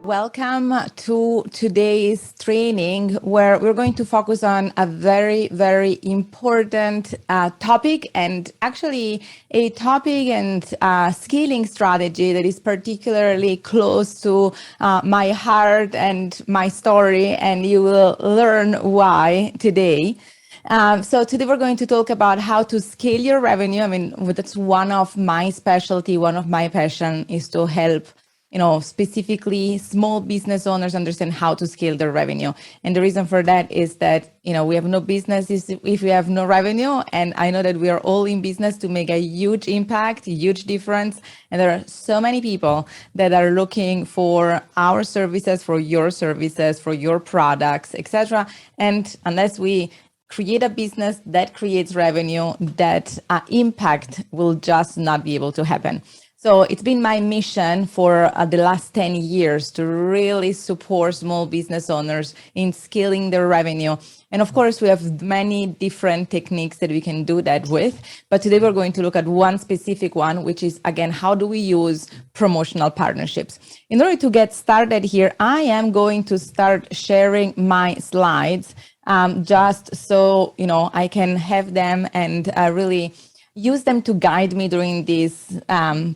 Welcome to today's training where we're going to focus on a very, very important topic, and actually a topic and scaling strategy that is particularly close to my heart and my story, and you will learn why today. So today we're going to talk about how to scale your revenue. I mean, that's one of my specialty, one of my passion is to help specifically small business owners understand how to scale their revenue. And the reason for that is that, we have no business if we have no revenue. And I know that we are all in business to make a huge impact, huge difference. And there are so many people that are looking for our services, for your products, etc. And unless we create a business that creates revenue, that impact will just not be able to happen. So it's been my mission for the last 10 years to really support small business owners in scaling their revenue. And of course, we have many different techniques that we can do that with. But today we're going to look at one specific one, which is, again, how do we use promotional partnerships? In order to get started here, I am going to start sharing my slides just so, I can have them and really use them to guide me during this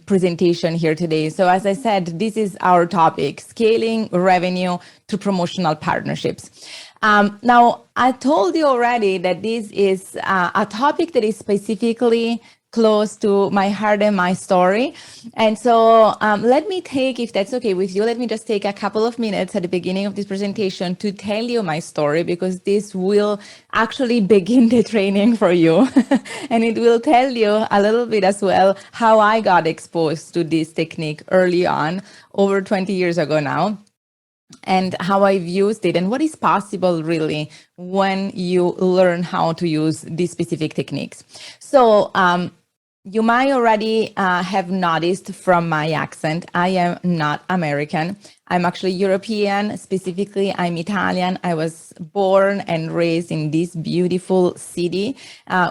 presentation here today. So as I said, this is our topic, scaling revenue through promotional partnerships. Now, I told you already that this is a topic that is specifically close to my heart and my story. And so let me take, if that's okay with you, let me just take a couple of minutes at the beginning of this presentation to tell you my story, because this will actually begin the training for you. And it will tell you a little bit as well how I got exposed to this technique early on, over 20 years ago now, and how I've used it and what is possible really when you learn how to use these specific techniques. So you might already have noticed from my accent, I am not American. I'm actually European. Specifically, I'm Italian. I was born and raised in this beautiful city,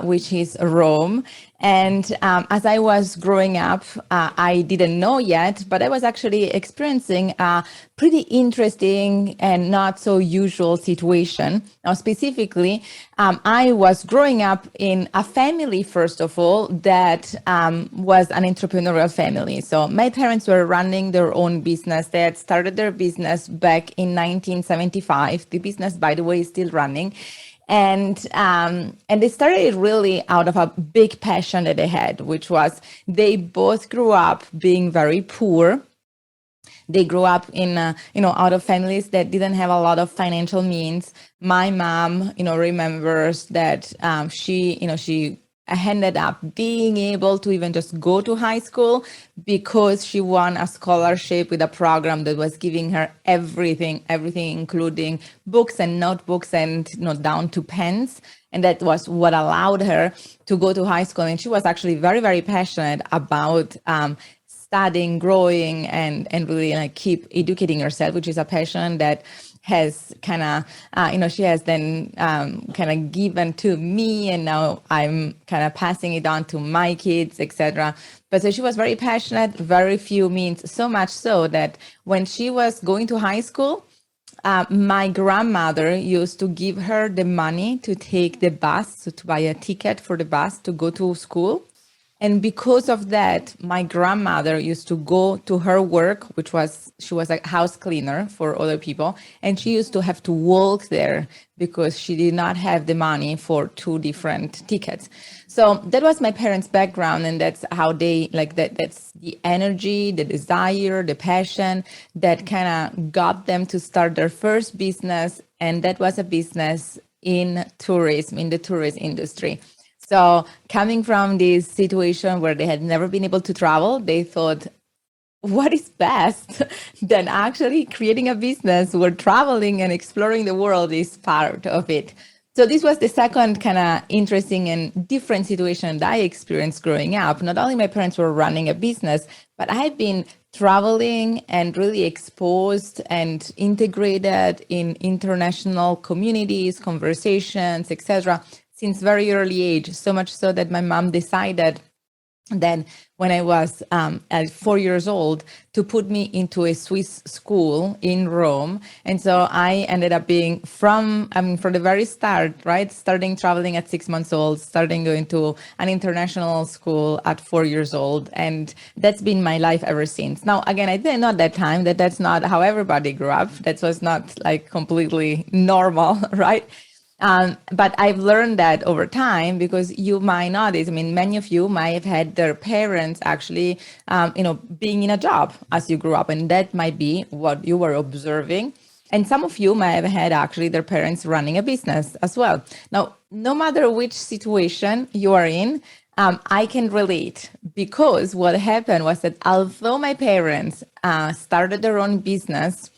which is Rome. And as I was growing up, I didn't know yet, but I was actually experiencing a pretty interesting and not so usual situation. Now, specifically, I was growing up in a family, first of all, that was an entrepreneurial family. So my parents were running their own business. They had started their business back in 1975. The business, by the way, is still running. And they started really out of a big passion that they had, which was they both grew up being very poor. They grew up in, out of families that didn't have a lot of financial means. My mom, remembers that she ended up being able to even just go to high school because she won a scholarship with a program that was giving her everything, including books and notebooks and down to pens. And that was what allowed her to go to high school. And she was actually very, very passionate about studying, growing, and really keep educating herself, which is a passion that has kind of, she has then kind of given to me, and now I'm kind of passing it on to my kids, etc. But so she was very passionate, very few means, so much so that when she was going to high school, my grandmother used to give her the money to take the bus, so to buy a ticket for the bus to go to school. And because of that, my grandmother used to go to her work, she was a house cleaner for other people. And she used to have to walk there because she did not have the money for 2 different tickets. So that was my parents' background. And that's how they that's the energy, the desire, the passion that kind of got them to start their first business. And that was a business in tourism, in the tourist industry. So coming from this situation where they had never been able to travel, they thought, what is best than actually creating a business where traveling and exploring the world is part of it? So this was the second kind of interesting and different situation that I experienced growing up. Not only my parents were running a business, but I've been traveling and really exposed and integrated in international communities, conversations, etc., since very early age, so much so that my mom decided Then when I was at 4 years old, to put me into a Swiss school in Rome. And so I ended up being from the very start, right? Starting traveling at 6 months old, starting going to an international school at 4 years old. And that's been my life ever since. Now, again, I didn't know at that time that that's not how everybody grew up. That was not like completely normal, right? But I've learned that over time, because you might notice, I mean, many of you might have had their parents actually, being in a job as you grew up, and that might be what you were observing. And some of you might have had actually their parents running a business as well. Now, no matter which situation you are in, I can relate, because what happened was that although my parents started their own business,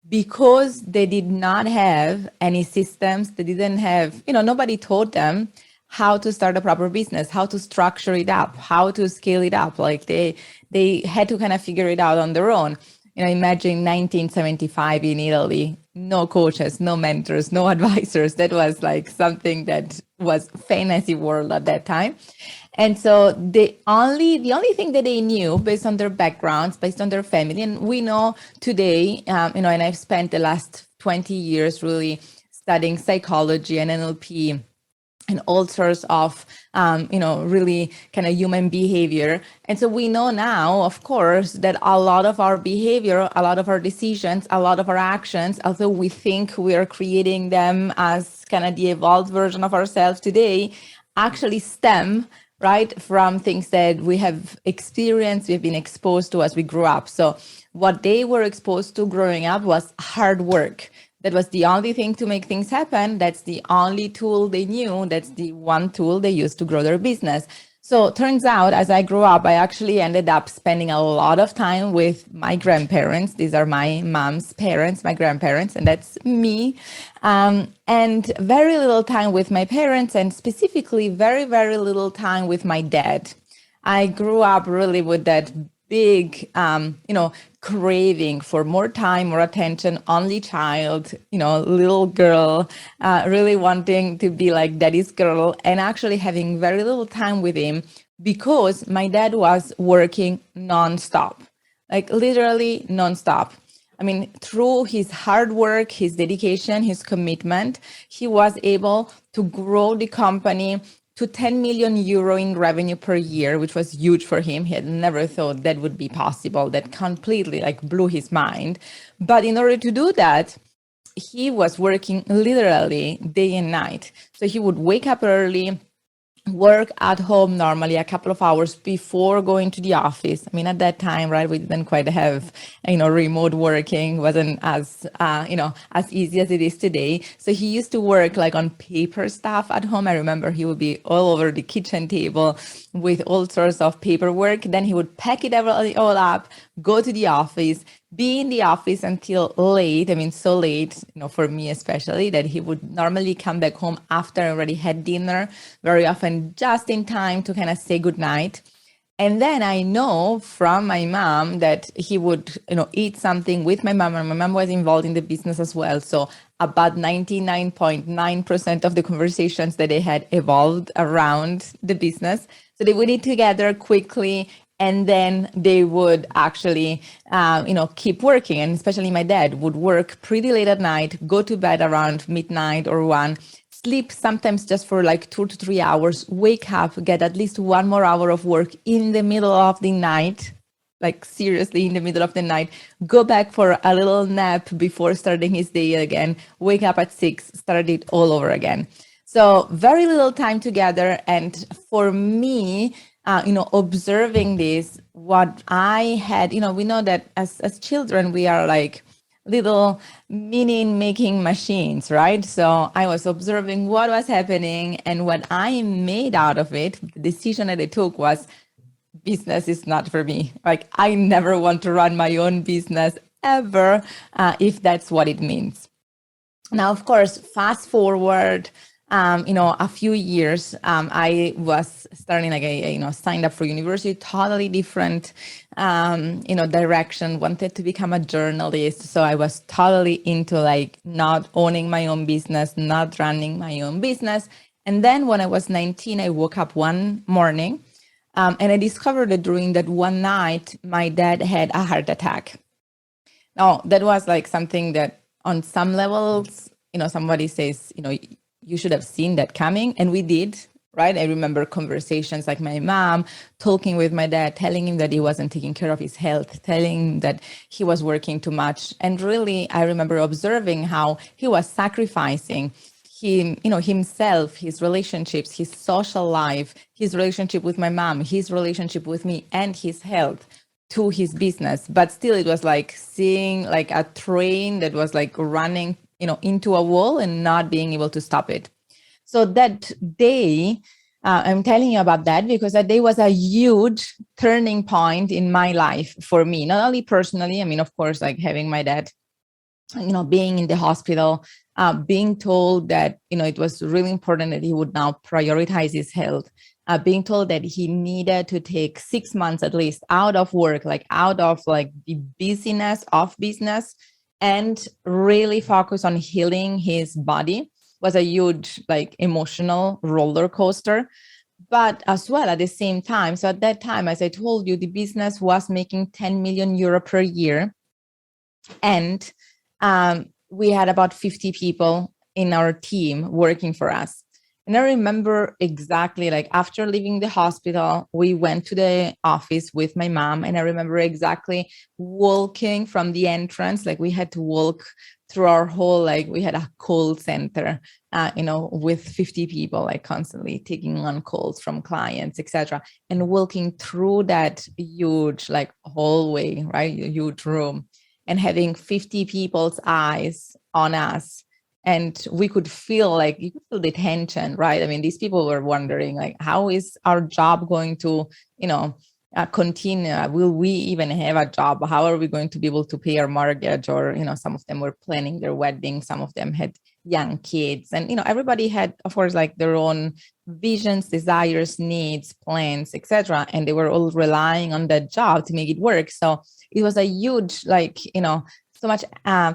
because they did not have any systems, they didn't have, nobody taught them how to start a proper business, how to structure it up, how to scale it up. Like they had to kind of figure it out on their own. Imagine 1975 in Italy, no coaches, no mentors, no advisors. That was like something that was fantasy world at that time. And so the only thing that they knew, based on their backgrounds, based on their family, and we know today, and I've spent the last 20 years really studying psychology and NLP and all sorts of, really kind of human behavior. And so we know now, of course, that a lot of our behavior, a lot of our decisions, a lot of our actions, although we think we are creating them as kind of the evolved version of ourselves today, actually stem right from things that we have experienced, we've been exposed to as we grew up. So what they were exposed to growing up was hard work. That was the only thing to make things happen. That's the only tool they knew. That's the one tool they used to grow their business. So turns out, as I grew up, I actually ended up spending a lot of time with my grandparents. These are my mom's parents, my grandparents, and that's me. And very little time with my parents, and specifically very, very little time with my dad. I grew up really with that big, craving for more time, more attention, only child, little girl, really wanting to be like daddy's girl, and actually having very little time with him, because my dad was working nonstop, like literally nonstop. I mean, through his hard work, his dedication, his commitment, he was able to grow the company to 10 million euro in revenue per year, which was huge for him. He had never thought that would be possible. That completely like blew his mind. But in order to do that, he was working literally day and night. So he would wake up early, work at home normally a couple of hours before going to the office. I mean, at that time, right, we didn't quite have, remote working wasn't as, as easy as it is today. So he used to work like on paper stuff at home. I remember he would be all over the kitchen table with all sorts of paperwork. Then he would pack it all up, go to the office, be in the office until late. I mean, so late, for me especially, that he would normally come back home after I already had dinner, very often just in time to kind of say goodnight. And then I know from my mom that he would, eat something with my mom, and my mom was involved in the business as well. So about 99.9% of the conversations that they had evolved around the business. So they would eat together quickly, and then they would actually, keep working. And especially my dad would work pretty late at night, go to bed around midnight or 1, sleep sometimes just for like 2 to 3 hours, wake up, get at least 1 more hour of work in the middle of the night, like seriously in the middle of the night, go back for a little nap before starting his day again, wake up at 6, start it all over again. So very little time together. And for me, observing this, what I had, we know that as children, we are like little meaning making machines, right? So I was observing what was happening, and what I made out of it, the decision that I took was, business is not for me. Like, I never want to run my own business ever, if that's what it means. Now, of course, fast forward, a few years, I was starting like signed up for university, totally different, direction, wanted to become a journalist. So I was totally into like not owning my own business, not running my own business. And then when I was 19, I woke up one morning, And I discovered that during that one night, my dad had a heart attack. Now, that was like something that on some levels, somebody says, you should have seen that coming. And we did, right? I remember conversations like my mom talking with my dad, telling him that he wasn't taking care of his health, telling him that he was working too much. And really, I remember observing how he was sacrificing himself, his relationships, his social life, his relationship with my mom, his relationship with me, and his health to his business. But still, it was like seeing like a train that was like running, into a wall and not being able to stop it. So that day, I'm telling you about that because that day was a huge turning point in my life for me, not only personally. I mean, of course, like having my dad, being in the hospital, being told that, it was really important that he would now prioritize his health, being told that he needed to take 6 months at least out of work, like out of like the busyness of business, and really focus on healing his body was a huge like emotional roller coaster. But as well at the same time, so at that time, as I told you, the business was making 10 million euro per year. And we had about 50 people in our team working for us. And I remember exactly, like after leaving the hospital, we went to the office with my mom. And I remember exactly walking from the entrance, like we had to walk through our whole, like we had a call center, with 50 people, like constantly taking on calls from clients, etc. And walking through that huge, like hallway, right? Huge room, and having 50 people's eyes on us. And we could feel like, you could feel the tension, right? I mean, these people were wondering like, how is our job going to, continue? Will we even have a job? How are we going to be able to pay our mortgage? Or, some of them were planning their wedding. Some of them had young kids. And, everybody had, of course, like their own visions, desires, needs, plans, etc. And they were all relying on that job to make it work. So it was a huge, like, so much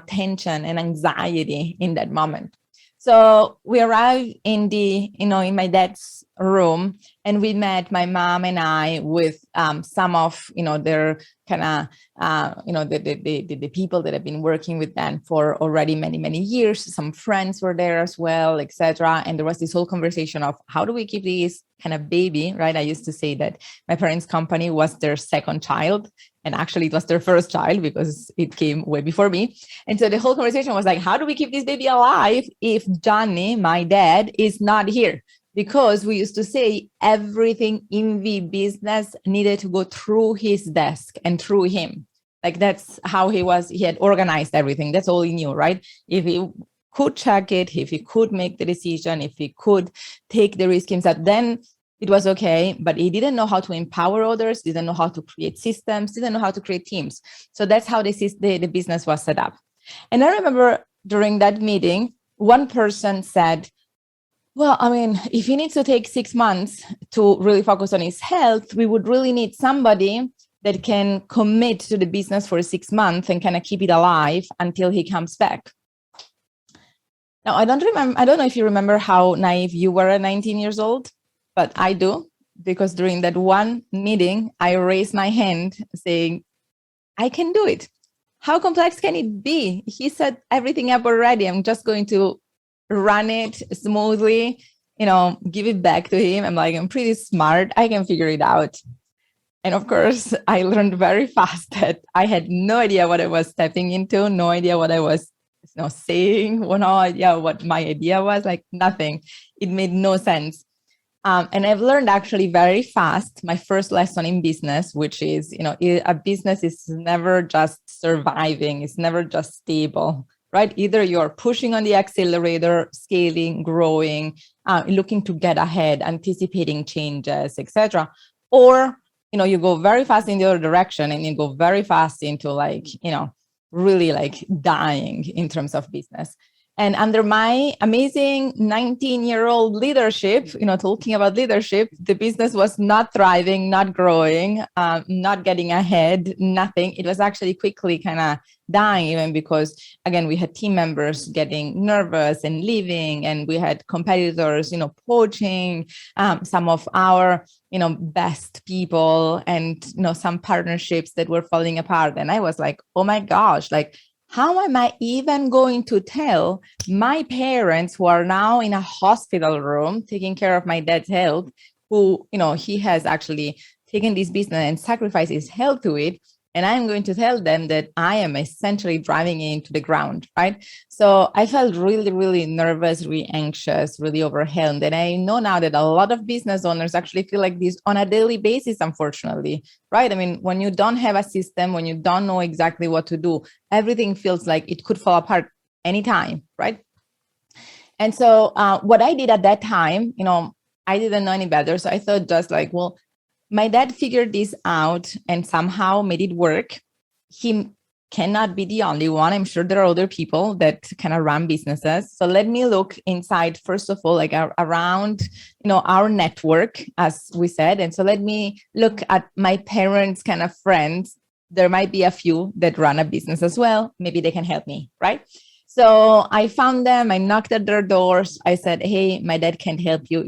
tension and anxiety in that moment. So we arrived in in my dad's room, and we met, my mom and I, with some of, their kind of, the people that have been working with them for already many, many years. Some friends were there as well, etc. And there was this whole conversation of how do we keep this kind of baby, right? I used to say that my parents' company was their second child. And actually, it was their first child because it came way before me. And so the whole conversation was like, how do we keep this baby alive if Johnny, my dad, is not here? Because we used to say everything in the business needed to go through his desk and through him. Like that's how he had organized everything. That's all he knew, right? If he could check it, if he could make the decision, if he could take the risk himself, then it was okay. But he didn't know how to empower others, didn't know how to create systems, didn't know how to create teams. So that's how the business was set up. And I remember during that meeting, one person said, well, I mean, if he needs to take 6 months to really focus on his health, we would really need somebody that can commit to the business for 6 months and kind of keep it alive until he comes back. Now, I don't know if you remember how naive you were at 19 years old, but I do, because during that one meeting, I raised my hand saying, I can do it. How complex can it be? He set everything up already. I'm just going to run it smoothly, give it back to him. I'm like, I'm pretty smart. I can figure it out. And of course, I learned very fast that I had no idea what I was stepping into, no idea what I was saying, no idea what my idea was, like nothing. It made no sense. And I've learned actually very fast my first lesson in business, which is, a business is never just surviving. It's never just stable, right? Either you're pushing on the accelerator, scaling, growing, looking to get ahead, anticipating changes, etc. Or, you go very fast in the other direction and you go very fast into like, really like dying in terms of business. And under my amazing 19-year-old leadership, talking about leadership, the business was not thriving, not growing, not getting ahead, nothing. It was actually quickly kind of dying, even because, again, we had team members getting nervous and leaving, and we had competitors, poaching some of our, best people, and, some partnerships that were falling apart. And I was like, oh my gosh, like, how am I even going to tell my parents, who are now in a hospital room taking care of my dad's health, who, he has actually taken this business and sacrificed his health to it, and I'm going to tell them that I am essentially driving it into the ground, right? So I felt really, really nervous, really anxious, really overwhelmed. And I know now that a lot of business owners actually feel like this on a daily basis, unfortunately, right? I mean, when you don't have a system, when you don't know exactly what to do, everything feels like it could fall apart anytime, right? And so what I did at that time, I didn't know any better. So I thought just like, well, my dad figured this out and somehow made it work. He cannot be the only one. I'm sure there are other people that kind of run businesses. So let me look inside, first of all, like around, our network, as we said. And so let me look at my parents' kind of friends. There might be a few that run a business as well. Maybe they can help me, right? So I found them, I knocked at their doors. I said, hey, my dad can't help you.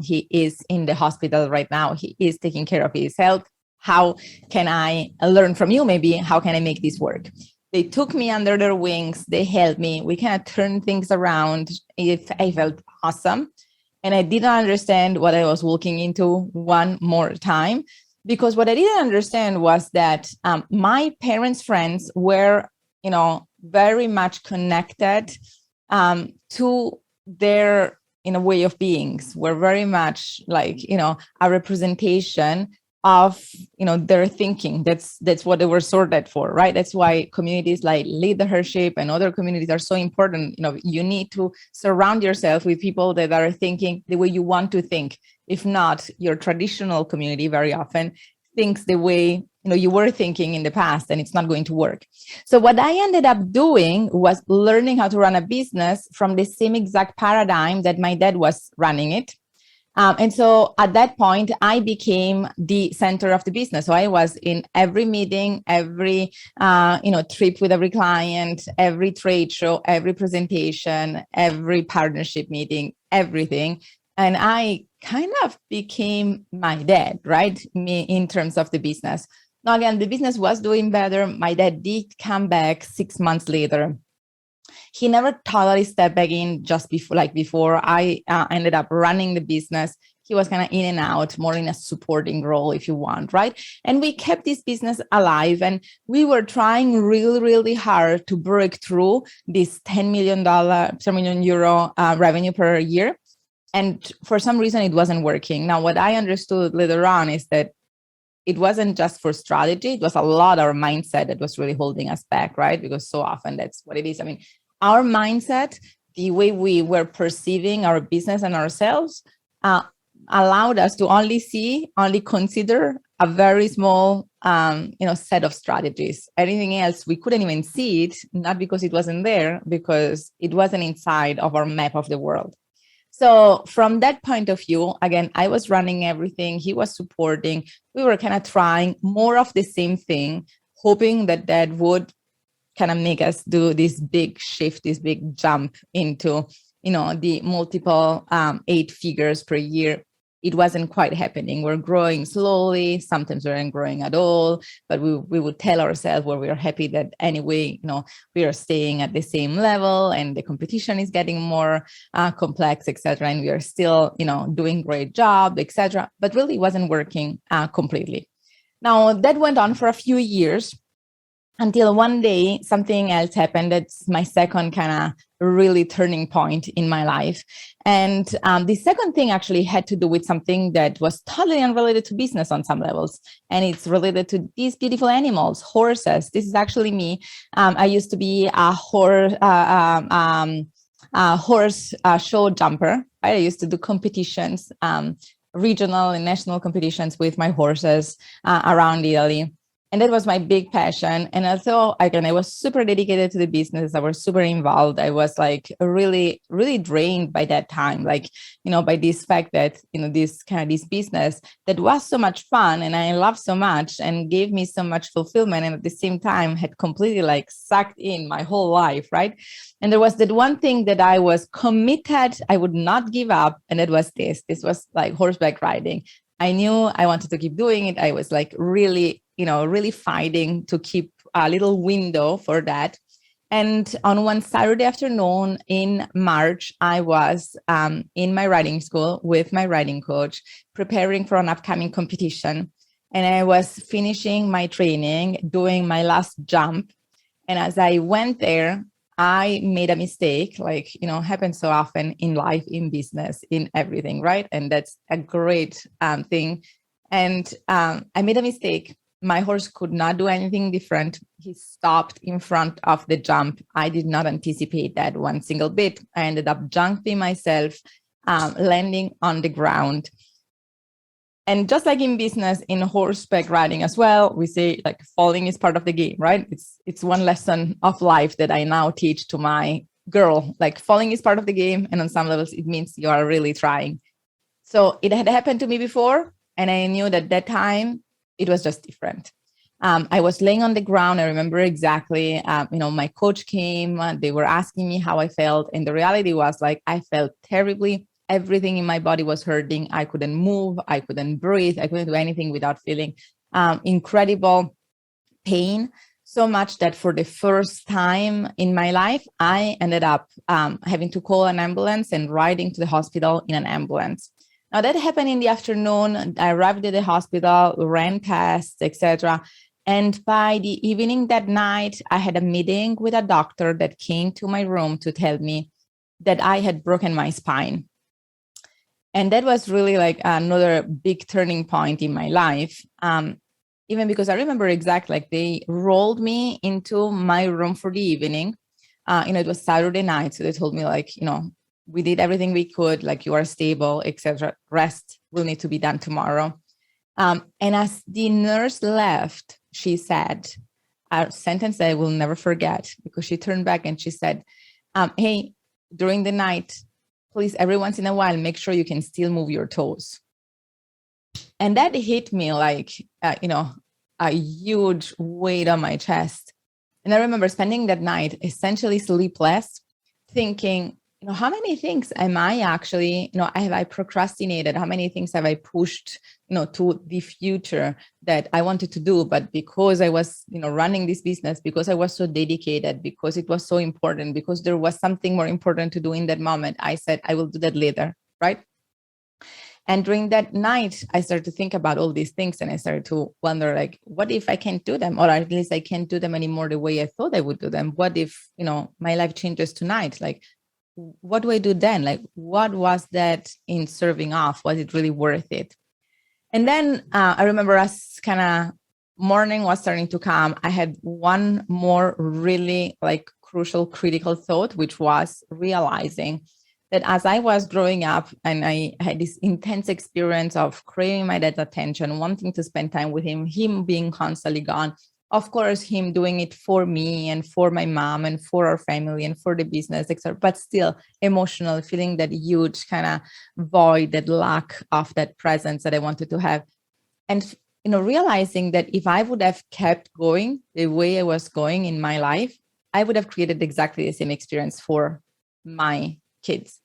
He is in the hospital right now. He is taking care of his health. How can I learn from you? Maybe how can I make this work? They took me under their wings. They helped me. We kind of turned things around. I felt awesome. And I didn't understand what I was walking into one more time, because what I didn't understand was that my parents' friends were, very much connected to their, way of beings. We're very much like, a representation of, their thinking. That's what they were sorted for, right? That's why communities like leadership and other communities are so important. You need to surround yourself with people that are thinking the way you want to think. If not, your traditional community very often thinks the way you were thinking in the past, and it's not going to work. So what I ended up doing was learning how to run a business from the same exact paradigm that my dad was running it. And so at that point, I became the center of the business. So I was in every meeting, every trip with every client, every trade show, every presentation, every partnership meeting, everything. And I kind of became my dad, right? Me, in terms of the business. Now, again, the business was doing better. My dad did come back 6 months later. He never totally stepped back in just before I ended up running the business. He was kind of in and out, more in a supporting role, if you want, right? And we kept this business alive, and we were trying really, really hard to break through this $10 million revenue per year. And for some reason, it wasn't working. Now, what I understood later on is that it wasn't just for strategy. It was a lot of our mindset that was really holding us back, right? Because so often that's what it is. I mean, our mindset, the way we were perceiving our business and ourselves, allowed us to only consider a very small, set of strategies. Anything else, we couldn't even see it, not because it wasn't there, because it wasn't inside of our map of the world. So from that point of view, again, I was running everything. He was supporting. We were kind of trying more of the same thing, hoping that would kind of make us do this big shift, this big jump into, the multiple 8 figures per year. It wasn't quite happening. We're growing slowly. Sometimes we weren't growing at all, but we would tell ourselves where we are happy that anyway, we are staying at the same level, and the competition is getting more complex, etc. And we are still, doing great job, etc. But really, it wasn't working completely. Now that went on for a few years, until one day something else happened. That's my second kind of really turning point in my life. And the second thing actually had to do with something that was totally unrelated to business on some levels. And it's related to these beautiful animals, horses. This is actually me. I used to be a horse show jumper. Right? I used to do competitions, regional and national competitions with my horses around Italy. And that was my big passion. And also, again, I was super dedicated to the business. I was super involved. I was like really, really drained by that time, like, by this fact that, this business that was so much fun and I loved so much and gave me so much fulfillment. And at the same time had completely like sucked in my whole life, right? And there was that one thing that I was committed, I would not give up. And it was this. This was like horseback riding. I knew I wanted to keep doing it. I was like really, really fighting to keep a little window for that. And on one Saturday afternoon in March, I was in my riding school with my riding coach, preparing for an upcoming competition. And I was finishing my training, doing my last jump. And as I went there, I made a mistake, like, happens so often in life, in business, in everything, right? And that's a great thing. And I made a mistake. My horse could not do anything different. He stopped in front of the jump. I did not anticipate that one single bit. I ended up jumping myself, landing on the ground. And just like in business, in horseback riding as well, we say like falling is part of the game, right? It's one lesson of life that I now teach to my girl. Like falling is part of the game. And on some levels, it means you are really trying. So it had happened to me before. And I knew that time, it was just different. I was laying on the ground. I remember exactly, my coach came, they were asking me how I felt. And the reality was like, I felt terribly. Everything in my body was hurting. I couldn't move. I couldn't breathe. I couldn't do anything without feeling incredible pain. So much that for the first time in my life, I ended up having to call an ambulance and riding to the hospital in an ambulance. Now that happened in the afternoon. I arrived at the hospital, ran tests, etc. And by the evening that night, I had a meeting with a doctor that came to my room to tell me that I had broken my spine. And that was really like another big turning point in my life. Even because I remember exactly, like they rolled me into my room for the evening. It was Saturday night. So they told me like, we did everything we could, like you are stable, etc. Rest will need to be done tomorrow. And as the nurse left, she said a sentence that I will never forget, because she turned back and she said, hey, during the night, please, every once in a while, make sure you can still move your toes. And that hit me like, a huge weight on my chest. And I remember spending that night essentially sleepless, thinking, how many things am I actually, have I procrastinated? How many things have I pushed, to the future that I wanted to do? But because I was, running this business, because I was so dedicated, because it was so important, because there was something more important to do in that moment, I said, I will do that later, right? And during that night, I started to think about all these things, and I started to wonder, like, what if I can't do them? Or at least I can't do them anymore the way I thought I would do them. What if, my life changes tonight? Like, what do I do then? Like, what was that in serving off? Was it really worth it? And then I remember as kind of morning was starting to come, I had one more really like crucial, critical thought, which was realizing that as I was growing up and I had this intense experience of craving my dad's attention, wanting to spend time with him being constantly gone, of course, him doing it for me and for my mom and for our family and for the business, etc. But still emotional, feeling that huge kind of void, that lack of that presence that I wanted to have. And, realizing that if I would have kept going the way I was going in my life, I would have created exactly the same experience for my kids.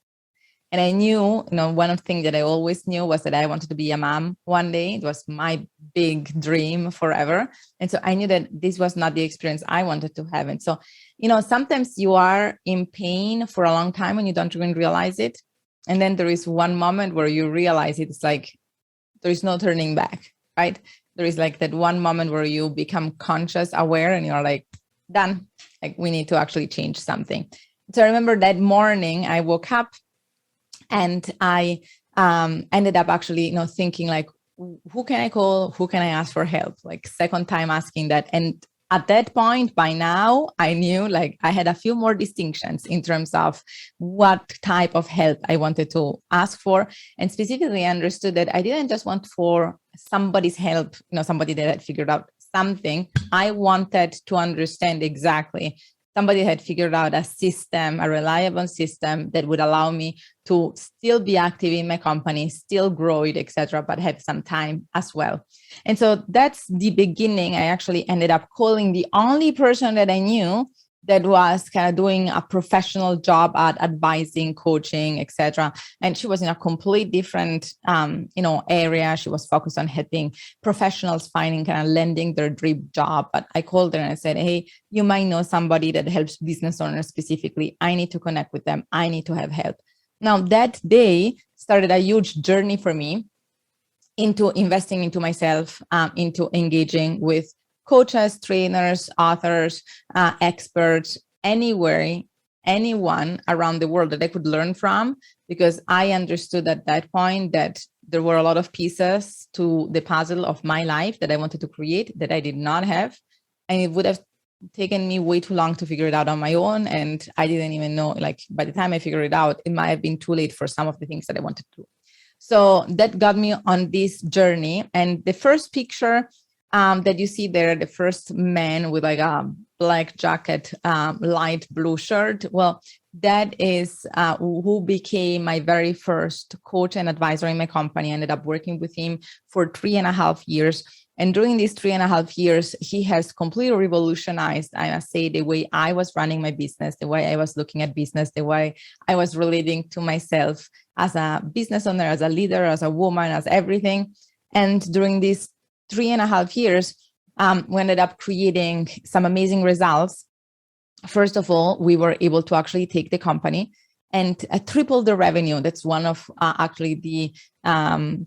And I knew, one of the things that I always knew was that I wanted to be a mom one day. It was my big dream forever. And so I knew that this was not the experience I wanted to have. And so, sometimes you are in pain for a long time and you don't even realize it. And then there is one moment where you realize it. It's like, there is no turning back, right? There is like that one moment where you become conscious, aware, and you're like, done. Like, we need to actually change something. So I remember that morning I woke up, and I ended up actually, thinking like, who can I call? Who can I ask for help? Like second time asking that. And at that point, by now, I knew like I had a few more distinctions in terms of what type of help I wanted to ask for. And specifically, I understood that I didn't just want for somebody's help, somebody that had figured out something. I wanted to understand exactly. Somebody had figured out a system, a reliable system that would allow me to still be active in my company, still grow it, etc., but have some time as well. And so that's the beginning. I actually ended up calling the only person that I knew that was kind of doing a professional job at advising, coaching, etc. And she was in a complete different, area. She was focused on helping professionals finding kind of landing their dream job. But I called her and I said, hey, you might know somebody that helps business owners specifically. I need to connect with them. I need to have help. Now, that day started a huge journey for me into investing into myself, into engaging with coaches, trainers, authors, experts, anywhere, anyone around the world that I could learn from, because I understood at that point that there were a lot of pieces to the puzzle of my life that I wanted to create that I did not have. And it would have taken me way too long to figure it out on my own. And I didn't even know, like, by the time I figured it out, it might have been too late for some of the things that I wanted to do. So that got me on this journey. And the first picture that you see there, the first man with like a black jacket, light blue shirt, well, that is who became my very first coach and advisor in my company. I ended up working with him for 3.5 years. And during these 3.5 years, he has completely revolutionized, I must say, the way I was running my business, the way I was looking at business, the way I was relating to myself as a business owner, as a leader, as a woman, as everything. And during these 3.5 years, we ended up creating some amazing results. First of all, we were able to actually take the company and triple the revenue. That's one of actually the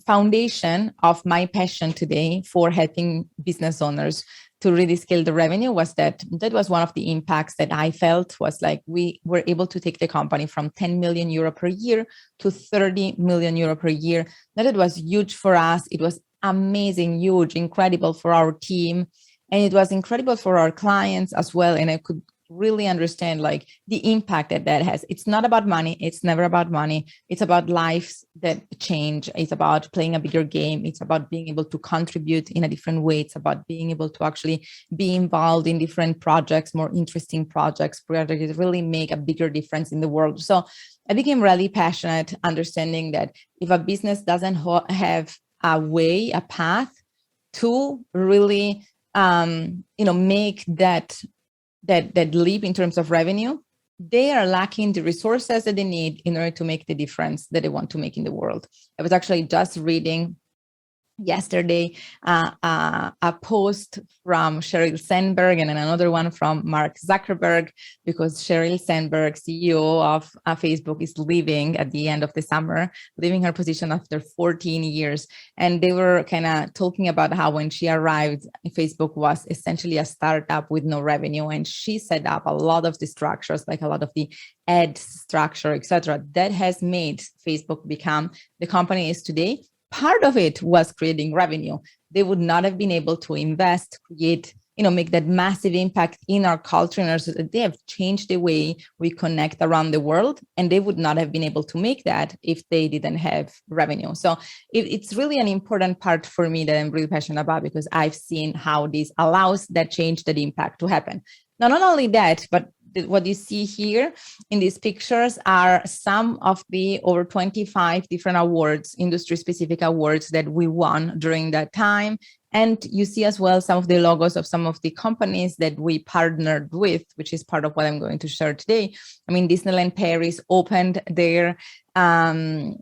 foundation of my passion today for helping business owners to really scale the revenue. Was that was one of the impacts that I felt, was like we were able to take the company from 10 million euro per year to 30 million euro per year. That it was huge for us. It was amazing, huge, incredible for our team. And it was incredible for our clients as well. And I could really understand like the impact that that has. It's not about money. It's never about money. It's about lives that change. It's about playing a bigger game. It's about being able to contribute in a different way. It's about being able to actually be involved in different projects, more interesting projects that really make a bigger difference in the world. So I became really passionate, understanding that if a business doesn't have a way, a path to really, make that leap in terms of revenue, they are lacking the resources that they need in order to make the difference that they want to make in the world. I was actually just reading yesterday a post from Sheryl Sandberg and another one from Mark Zuckerberg, because Sheryl Sandberg, CEO of Facebook, is leaving at the end of the summer, leaving her position after 14 years. And they were kind of talking about how when she arrived, Facebook was essentially a startup with no revenue. And she set up a lot of the structures, like a lot of the ad structure, etc., that has made Facebook become the company it is today. Part of it was creating revenue. They would not have been able to invest, create, make that massive impact in our culture. And they have changed the way we connect around the world. And they would not have been able to make that if they didn't have revenue. So it's really an important part for me that I'm really passionate about, because I've seen how this allows that change, that impact to happen. Now, not only that, but what you see here in these pictures are some of the over 25 different awards, industry-specific awards that we won during that time. And you see as well some of the logos of some of the companies that we partnered with, which is part of what I'm going to share today. I mean, Disneyland Paris opened their Paris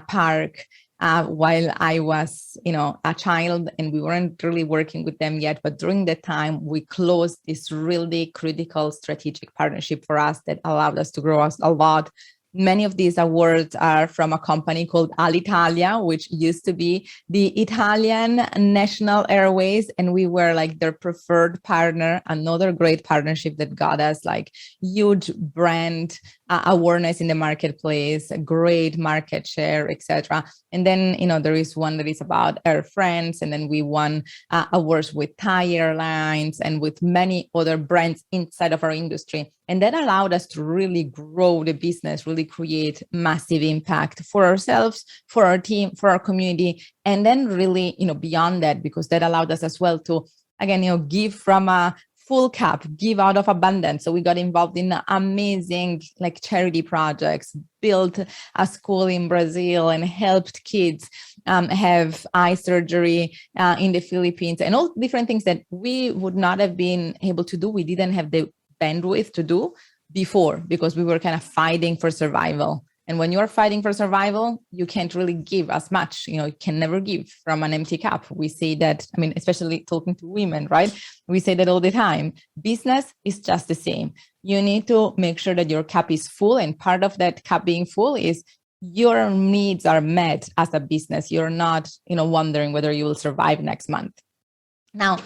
park while I was, a child, and we weren't really working with them yet. But during that time, we closed this really critical strategic partnership for us that allowed us to grow us a lot. Many of these awards are from a company called Alitalia, which used to be the Italian National Airways, and we were like their preferred partner. Another great partnership that got us like huge brand awareness in the marketplace, great market share, etc. And then, there is one that is about Air France, and then we won awards with Thai Airlines and with many other brands inside of our industry. And that allowed us to really grow the business, really create massive impact for ourselves, for our team, for our community. And then really, beyond that, because that allowed us as well to, again, give from a full cup, give out of abundance. So we got involved in amazing charity projects, built a school in Brazil and helped kids have eye surgery in the Philippines, and all different things that we would not have been able to do. We didn't have the bandwidth to do before because we were kind of fighting for survival. And when you're fighting for survival, you can't really give as much. You can never give from an empty cup. We say that, especially talking to women, right? We say that all the time. Business is just the same. You need to make sure that your cup is full. And part of that cup being full is your needs are met as a business. You're not, wondering whether you will survive next month. Now,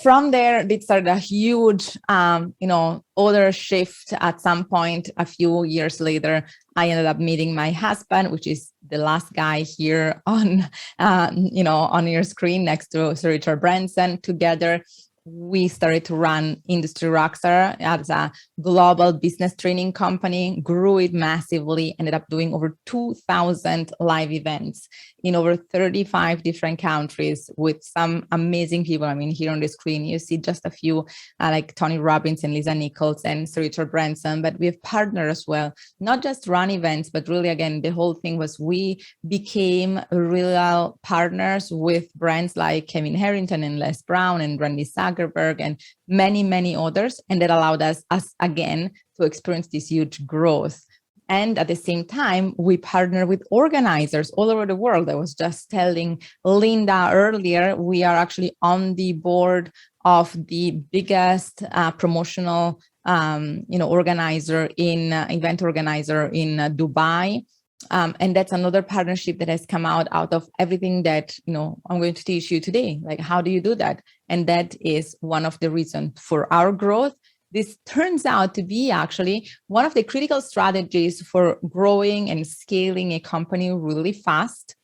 from there, it started a huge, other shift. At some point, a few years later, I ended up meeting my husband, which is the last guy here on, on your screen next to Sir Richard Branson. Together, we started to run Industry Rockstar as a global business training company, grew it massively, ended up doing over 2,000 live events in over 35 different countries with some amazing people. Here on the screen, you see just a few like Tony Robbins and Lisa Nichols and Sir Richard Branson, but we have partnered as well, not just run events, but really, again, the whole thing was we became real partners with brands like Kevin Harrington and Les Brown and Randy Zuckerberg and many, many others. And that allowed us again, to experience this huge growth. And at the same time, we partner with organizers all over the world. I was just telling Linda earlier, we are actually on the board of the biggest promotional organizer event organizer in Dubai. And that's another partnership that has come out of everything that, I'm going to teach you today. Like, how do you do that? And that is one of the reasons for our growth. This turns out to be actually one of the critical strategies for growing and scaling a company really fast.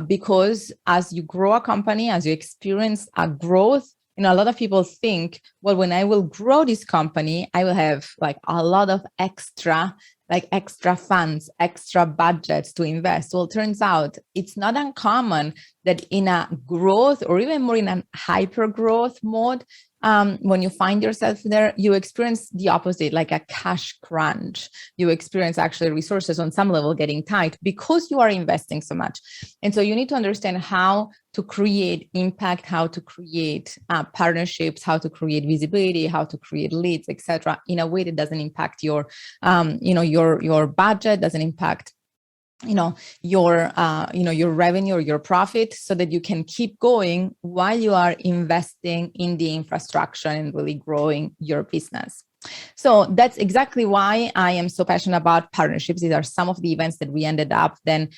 Because as you grow a company, as you experience a growth, a lot of people think, well, when I will grow this company, I will have like a lot of extra funds, extra budgets to invest. Well, it turns out it's not uncommon that in a growth or even more in a hyper growth mode, when you find yourself there, you experience the opposite, like a cash crunch. You experience actually resources on some level getting tight because you are investing so much. And so you need to understand how to create impact, how to create partnerships, how to create visibility, how to create leads, etc., in a way that doesn't impact your budget, doesn't impact your revenue or your profit, so that you can keep going while you are investing in the infrastructure and really growing your business. So that's exactly why I am so passionate about partnerships. These are some of the events that we ended up then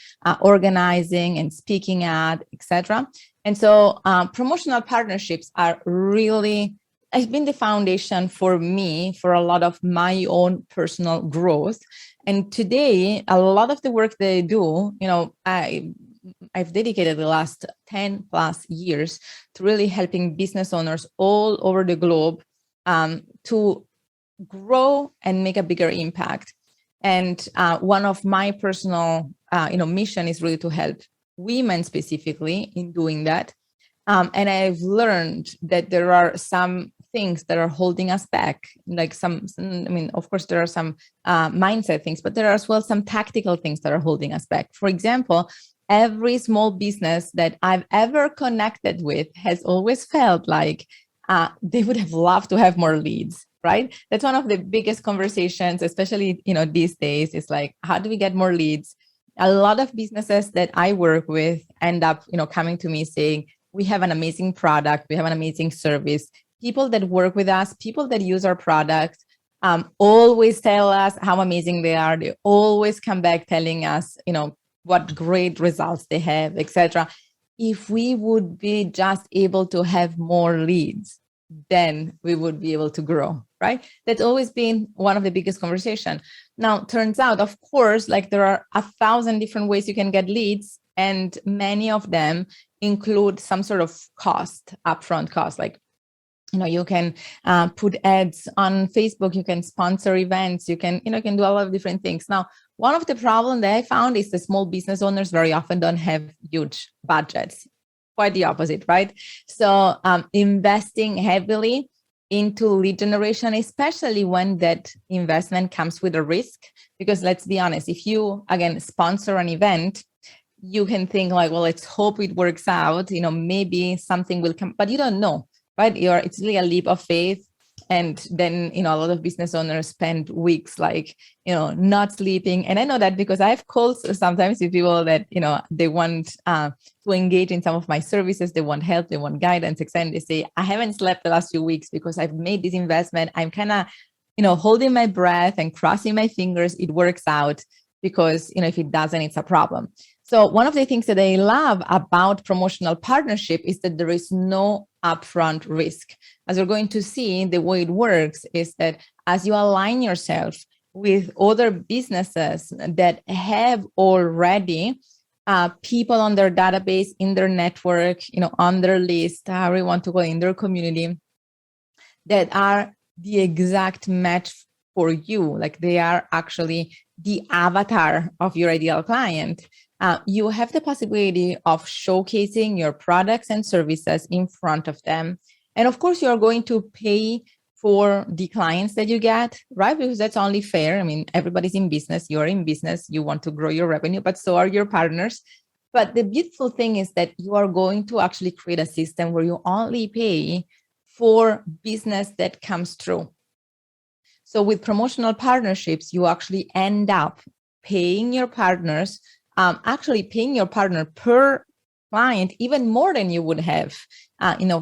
organizing and speaking at, etc. And so promotional partnerships are really has been the foundation for me for a lot of my own personal growth. And today, a lot of the work that I do, I've dedicated the last 10 plus years to really helping business owners all over the globe to grow and make a bigger impact. And one of my personal, mission is really to help women specifically in doing that. And I've learned that there are some things that are holding us back, like of course, there are some mindset things, but there are as well some tactical things that are holding us back. For example, every small business that I've ever connected with has always felt like they would have loved to have more leads, right? That's one of the biggest conversations, especially, these days, is like, how do we get more leads? A lot of businesses that I work with end up, coming to me saying, we have an amazing product, we have an amazing service. People that work with us, people that use our product, always tell us how amazing they are. They always come back telling us, what great results they have, etc. If we would be just able to have more leads, then we would be able to grow, right? That's always been one of the biggest conversations. Now, turns out, of course, like there are 1,000 different ways you can get leads, and many of them include some sort of cost, upfront cost, like You can put ads on Facebook, you can sponsor events, you can do a lot of different things. Now, one of the problems that I found is the small business owners very often don't have huge budgets. Quite the opposite, right? So investing heavily into lead generation, especially when that investment comes with a risk, because let's be honest, if you, again, sponsor an event, you can think like, well, let's hope it works out, maybe something will come, but you don't know, right? It's really a leap of faith. And then, a lot of business owners spend weeks like, not sleeping. And I know that because I have calls sometimes with people that, they want to engage in some of my services. They want help, they want guidance, etc. And they say, I haven't slept the last few weeks because I've made this investment. I'm kind of, holding my breath and crossing my fingers. It works out, because, if it doesn't, it's a problem. So one of the things that I love about promotional partnership is that there is no upfront risk. As we're going to see, the way it works is that as you align yourself with other businesses that have already people on their database, in their network, on their list, however you want to call it, in their community, that are the exact match for you, like they are actually the avatar of your ideal client, you have the possibility of showcasing your products and services in front of them. And of course, you're going to pay for the clients that you get, right? Because that's only fair. I mean, everybody's in business. You're in business. You want to grow your revenue, but so are your partners. But the beautiful thing is that you are going to actually create a system where you only pay for business that comes through. So with promotional partnerships, you actually end up paying your partners, actually paying your partner per client even more than you would have,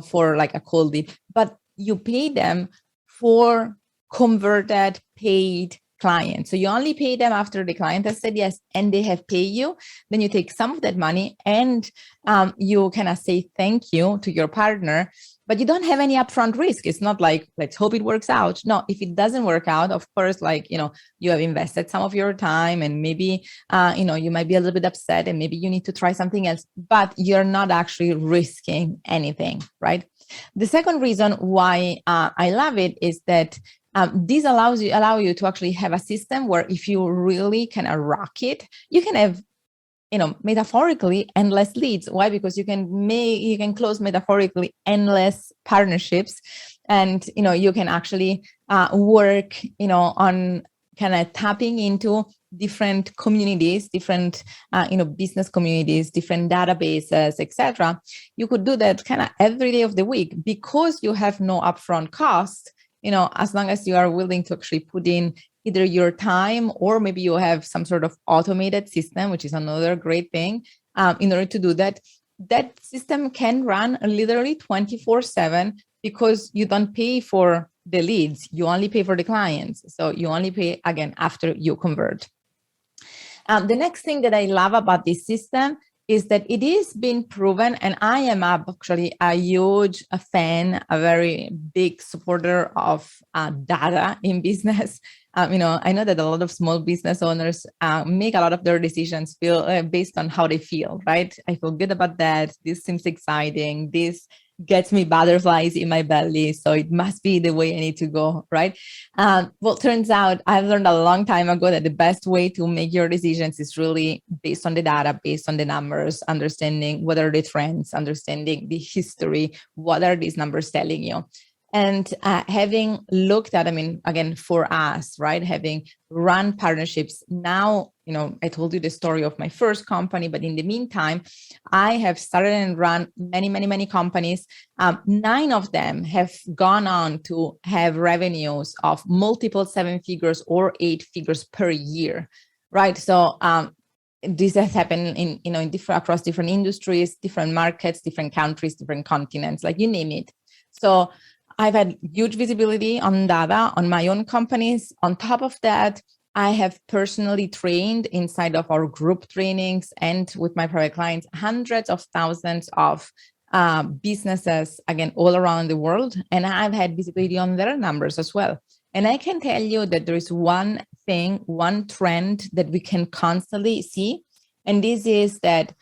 for like a cold lead. But you pay them for converted paid clients. So you only pay them after the client has said yes and they have paid you. Then you take some of that money and you kind of say thank you to your partner. But you don't have any upfront risk. It's not like, let's hope it works out. No, if it doesn't work out, of course, like, you have invested some of your time and maybe, you might be a little bit upset and maybe you need to try something else, but you're not actually risking anything, right? The second reason why I love it is that this allow you to actually have a system where if you really kind of rock it, you can have, metaphorically endless leads. Why? Because you can close metaphorically endless partnerships, and you can actually work on kind of tapping into different communities, different business communities, different databases, etc. You could do that kind of every day of the week because you have no upfront cost. As long as you are willing to actually put in either your time or maybe you have some sort of automated system, which is another great thing. In order to do that, that system can run literally 24/7 because you don't pay for the leads. You only pay for the clients. So you only pay, again, after you convert. The next thing that I love about this system is that it is being proven, and I am actually a huge fan, a very big supporter of data in business. I know that a lot of small business owners make a lot of their decisions based on how they feel, right? I feel good about that. This seems exciting. This gets me butterflies in my belly, so it must be the way I need to go, right? Well, turns out I've learned a long time ago that the best way to make your decisions is really based on the data, based on the numbers, understanding what are the trends, understanding the history, what are these numbers telling you. And having looked at, again, for us, right, having run partnerships now, I told you the story of my first company, but in the meantime, I have started and run many, many, many companies. 9 of them have gone on to have revenues of multiple 7 figures or 8 figures per year, right? So this has happened in different, across different industries, different markets, different countries, different continents, like you name it. So I've had huge visibility on data on my own companies. On top of that, I have personally trained inside of our group trainings and with my private clients, hundreds of thousands of businesses, again, all around the world. And I've had visibility on their numbers as well. And I can tell you that there is one thing, one trend that we can constantly see. And this is that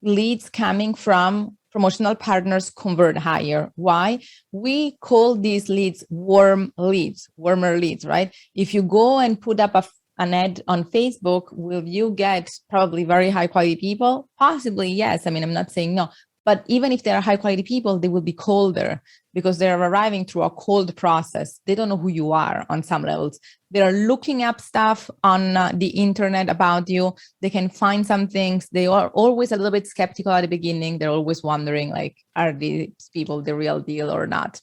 leads coming from promotional partners convert higher. Why? We call these leads warmer leads, right? If you go and put up an ad on Facebook, will you get probably very high quality people? Possibly, yes. I mean, I'm not saying no, but even if they are high quality people, they will be colder because they're arriving through a cold process. They don't know who you are on some levels. They're looking up stuff on the internet about you. They can find some things. They are always a little bit skeptical at the beginning. They're always wondering, like, are these people the real deal or not?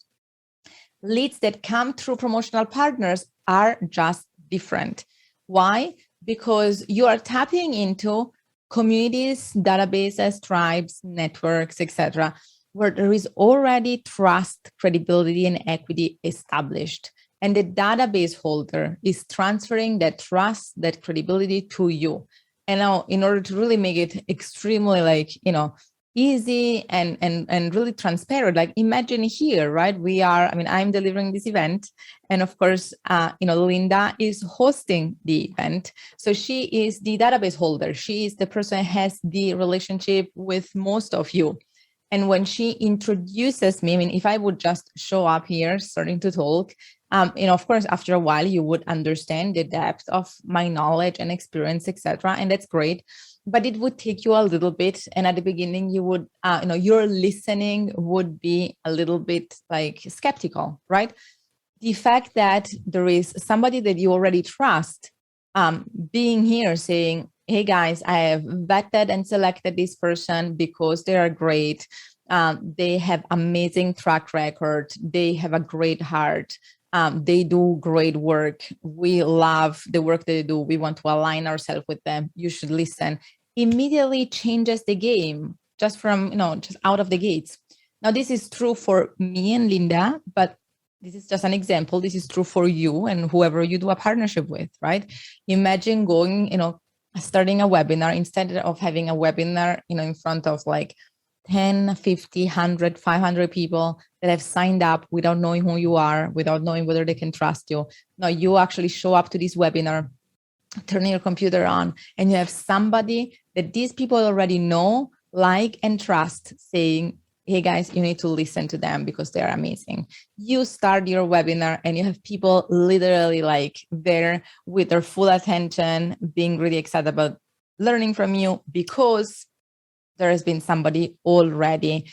Leads that come through promotional partners are just different. Why? Because you are tapping into communities, databases, tribes, networks, etc., where there is already trust, credibility, and equity established. And the database holder is transferring that trust, that credibility to you. And now, in order to really make it extremely, easy and really transparent, like imagine here, right? I'm delivering this event, and of course, Linda is hosting the event. So she is the database holder. She is the person who has the relationship with most of you. And when she introduces me, I mean, if I would just show up here starting to talk, of course, after a while, you would understand the depth of my knowledge and experience, etc. And that's great. But it would take you a little bit. And at the beginning, you would, your listening would be a little bit like skeptical, right? The fact that there is somebody that you already trust being here saying, hey guys, I have vetted and selected this person because they are great. They have amazing track record. They have a great heart. They do great work. We love the work they do. We want to align ourselves with them. You should listen. Immediately changes the game just from, just out of the gates. Now, this is true for me and Linda, but this is just an example. This is true for you and whoever you do a partnership with, right? Imagine going, starting a webinar instead of having a webinar, in front of like 10, 50, 100, 500 people that have signed up without knowing who you are, without knowing whether they can trust you. No, you actually show up to this webinar, turn your computer on, and you have somebody that these people already know, like, and trust saying, hey guys, you need to listen to them because they're amazing. You start your webinar and you have people literally like there with their full attention, being really excited about learning from you because there has been somebody already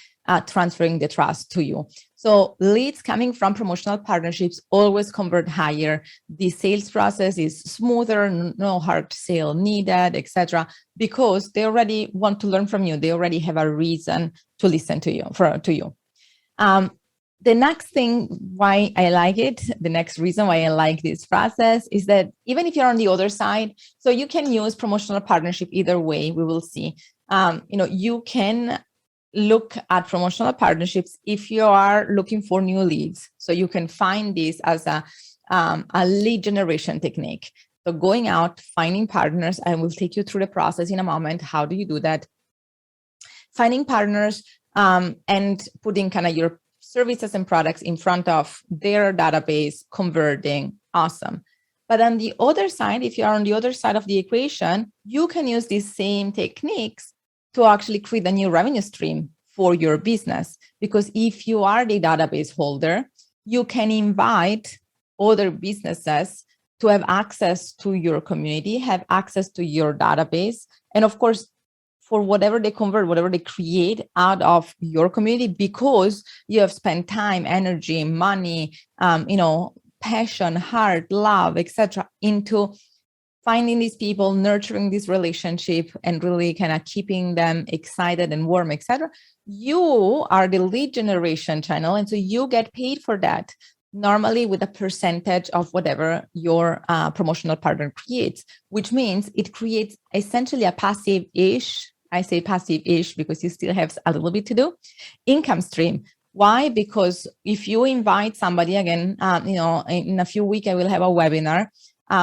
transferring the trust to you. So leads coming from promotional partnerships always convert higher. The sales process is smoother, no hard sale needed, etc., because they already want to learn from you. They already have a reason to listen to you. The next thing why I like it, the next reason why I like this process is that even if you're on the other side, so you can use promotional partnership either way, we will see. You can look at promotional partnerships if you are looking for new leads. So you can find this as a lead generation technique. So going out, finding partners, I will take you through the process in a moment. How do you do that? Finding partners and putting kind of your services and products in front of their database, converting, awesome. But on the other side, if you are on the other side of the equation, you can use these same techniques to actually create a new revenue stream for your business. Because if you are the database holder, you can invite other businesses to have access to your community, have access to your database. And of course, for whatever they convert, whatever they create out of your community, because you have spent time, energy, money, passion, heart, love, etc., into finding these people, nurturing this relationship, and really kind of keeping them excited and warm, etc. You are the lead generation channel, and so you get paid for that, normally with a percentage of whatever your promotional partner creates, which means it creates essentially a passive-ish, I say passive-ish because you still have a little bit to do, income stream. Why? Because if you invite somebody, again, in a few weeks, I will have a webinar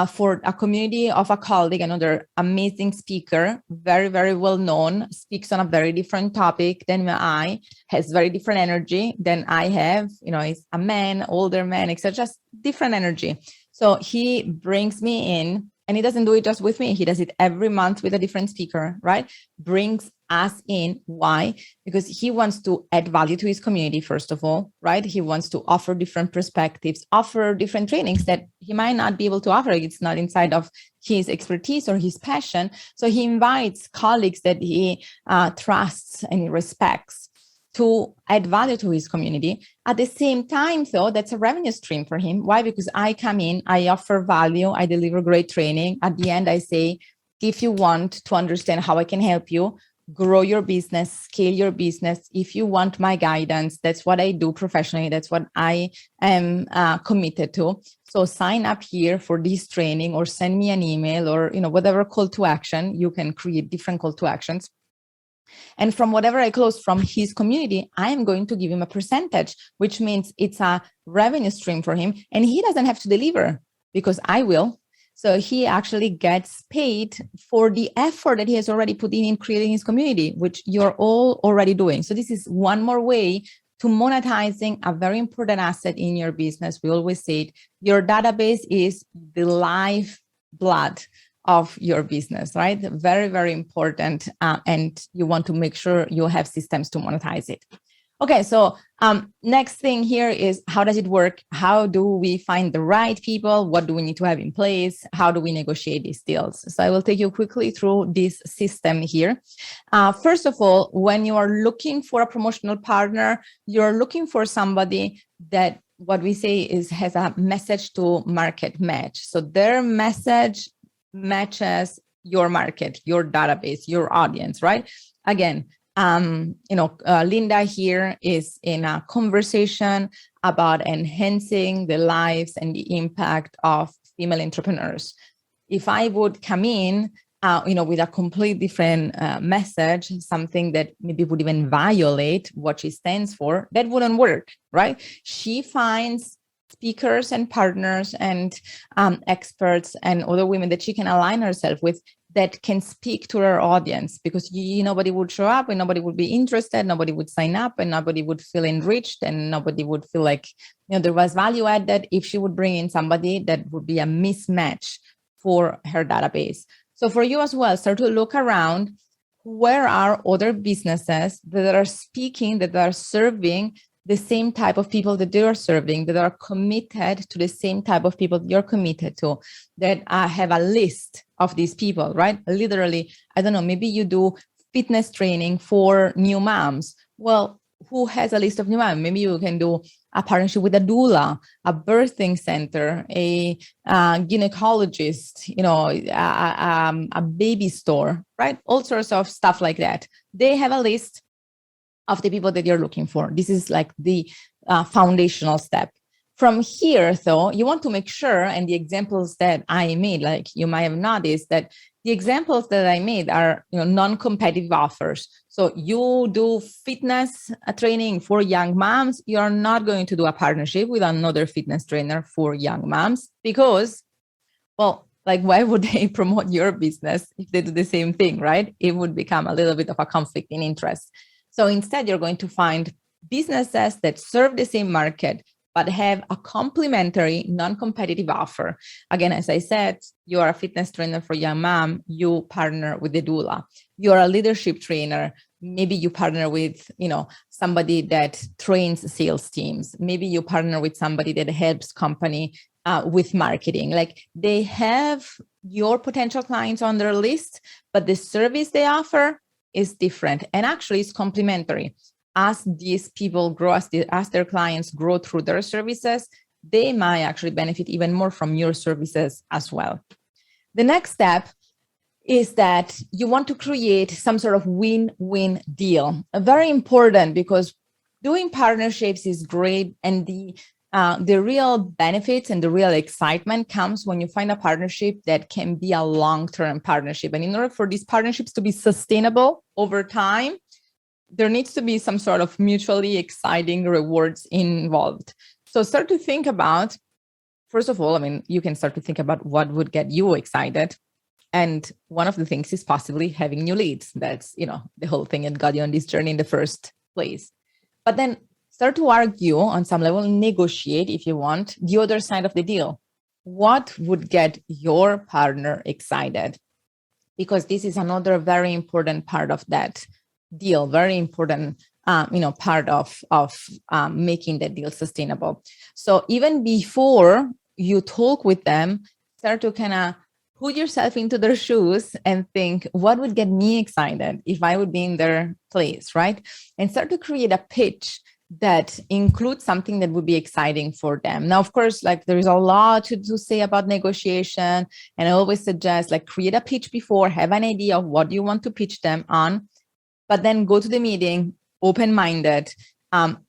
for a community of a colleague, another amazing speaker, very, very well known, speaks on a very different topic than I, has very different energy than I have, he's a man, older man, etc., just different energy. So he brings me in, and he doesn't do it just with me. He does it every month with a different speaker, right? Brings as in why? Because he wants to add value to his community, first of all, right? He wants to offer different perspectives, offer different trainings that he might not be able to offer. It's not inside of his expertise or his passion. So he invites colleagues that he trusts and he respects to add value to his community. At the same time, though, that's a revenue stream for him. Why? Because I come in, I offer value, I deliver great training. At the end, I say, if you want to understand how I can help you grow your business, scale your business, if you want my guidance, that's what I do professionally. That's what I am committed to. So sign up here for this training or send me an email or, whatever call to action. You can create different call to actions. And from whatever I close from his community, I am going to give him a percentage, which means it's a revenue stream for him. And he doesn't have to deliver because I will. So he actually gets paid for the effort that he has already put in creating his community, which you're all already doing. So this is one more way to monetizing a very important asset in your business. We always say it, your database is the lifeblood of your business, right? Very, very important. And you want to make sure you have systems to monetize it. Okay, so next thing here is, how does it work? How do we find the right people? What do we need to have in place? How do we negotiate these deals? So I will take you quickly through this system here. First of all, when you are looking for a promotional partner, you're looking for somebody that, what we say is, has a message to market match. So their message matches your market, your database, your audience, right? Again, Linda here is in a conversation about enhancing the lives and the impact of female entrepreneurs. If I would come in, with a complete different message, something that maybe would even violate what she stands for, that wouldn't work, right? She finds speakers and partners and experts and other women that she can align herself with that can speak to her audience, because nobody would show up and nobody would be interested, nobody would sign up and nobody would feel enriched and nobody would feel like there was value added if she would bring in somebody that would be a mismatch for her database. So for you as well, start to look around. Where are other businesses that are speaking, that are serving the same type of people that they're serving, that are committed to the same type of people you're committed to, that have a list of these people, right? Literally, I don't know, maybe you do fitness training for new moms. Well, who has a list of new moms? Maybe you can do a partnership with a doula, a birthing center, a gynecologist, a baby store, right? All sorts of stuff like that. They have a list of the people that you're looking for. This is like the foundational step. From here, though, you want to make sure, and the examples that I made, like you might have noticed that the examples that I made are non-competitive offers. So you do fitness training for young moms. You're not going to do a partnership with another fitness trainer for young moms because, well, like, why would they promote your business if they do the same thing, right? It would become a little bit of a conflict in interest. So instead, you're going to find businesses that serve the same market, but have a complementary, non-competitive offer. Again, as I said, you are a fitness trainer for young mom, you partner with the doula. You're a leadership trainer. Maybe you partner with, somebody that trains sales teams. Maybe you partner with somebody that helps company with marketing. Like, they have your potential clients on their list, but the service they offer is different, and actually it's complementary. As these people grow, as their clients grow through their services, they might actually benefit even more from your services as well. The next step is that you want to create some sort of win-win deal. Very important, because doing partnerships is great, and the real benefits and the real excitement comes when you find a partnership that can be a long-term partnership. And in order for these partnerships to be sustainable over time, there needs to be some sort of mutually exciting rewards involved. So start to think about, first of all, you can start to think about what would get you excited. And one of the things is possibly having new leads. That's, the whole thing that got you on this journey in the first place. But then start to argue on some level, negotiate, if you want, the other side of the deal. What would get your partner excited? Because this is another very important part of that deal, very important, part of making that deal sustainable. So even before you talk with them, start to kind of put yourself into their shoes and think, what would get me excited if I would be in their place, right? And start to create a pitch that includes something that would be exciting for them. Now, of course, like there is a lot to say about negotiation. And I always suggest like create a pitch before, have an idea of what you want to pitch them on, but then go to the meeting open-minded,